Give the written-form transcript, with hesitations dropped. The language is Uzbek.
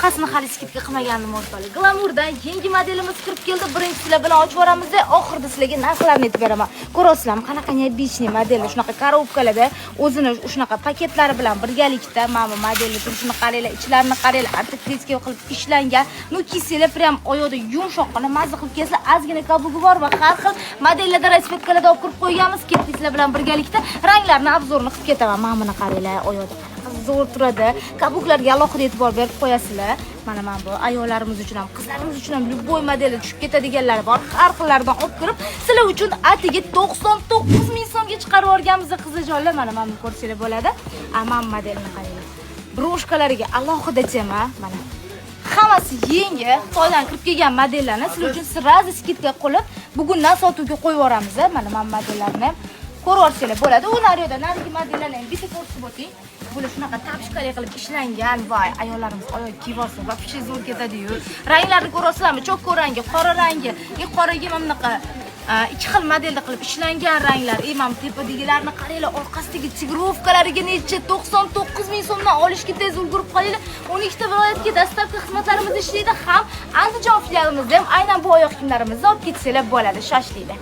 bunaqasini hali skidka qilmagandim o'rtoqlar. Glamourdan yangi modelimiz kirib keldi. Birinchi sizlar bilan ochib yuboramizda, oxirida sizlarga narxlarni aytib beraman. Ko'rasizlarmi, qanaqa neobичный modellar, shunaqa korobkalarda o'zini shunaqa paketlari bilan birgalikda mana bu modelni turishini qaranglar, ichlarini qaranglar, artikriska qilib ishlangan. Nu kisinglar prям oyoqda yumshoqqina mazza qilib kelsa, ozgina kabugi bor va har xil modellarda rasvetkalarda olib kirib qo'yganmiz. Ketdingizlar bilan birgalikda ranglarni obzorini qilib ketaman. Mana buni qaranglar, oyoqda zo'r turadi. Kabuklarga alohida e'tibor berib qo'yasizlar. Mana bu ayollarimiz uchun ham, qizlarimiz uchun ham любой modelda tushib ketadiganlar bor. Har xillardan olib kirib, sizlar uchun atiga 99 ming so'mga chiqarib yuborganmiz qizajonlar. Mana buni ko'rsanglar bo'ladi. Mana modelni qaranglar. Broshkalariga alohida tema. Mana hammasi yangi, Xitoydan kirib kelgan modellarni sizlar uchun sразу skidka qilib, bugundan sotuvga qo'yib yuboramiz. Mana modellarni ko'rib olsanglar bo'ladi. U naryoqda narigi modellarni ham bitta ko'rsatib o'ting. Bular shunaqa tapishkali qilib ishlangan va ayollarimiz oyoq kiyib olsa, вообще zo'r ketadi-yu. Ranglarni ko'rasizlarmi? Cho'kko rangi, qora rangi, qoraga mana bunaqa ikki xil modelda qilib ishlangan ranglar. Mana tepadagilarni qaranglar, orqasidagi tigrovkalariga necha 99 ming so'mdan olishga tez ulgurib qolinglar. 12 ta viloyatga dostavka xizmatlarimiz ishlaydi, ham Andijon filialimizda ham aynan bu oyoq kiyimlarimizni olib ketsanglar bo'ladi, shoshinglar.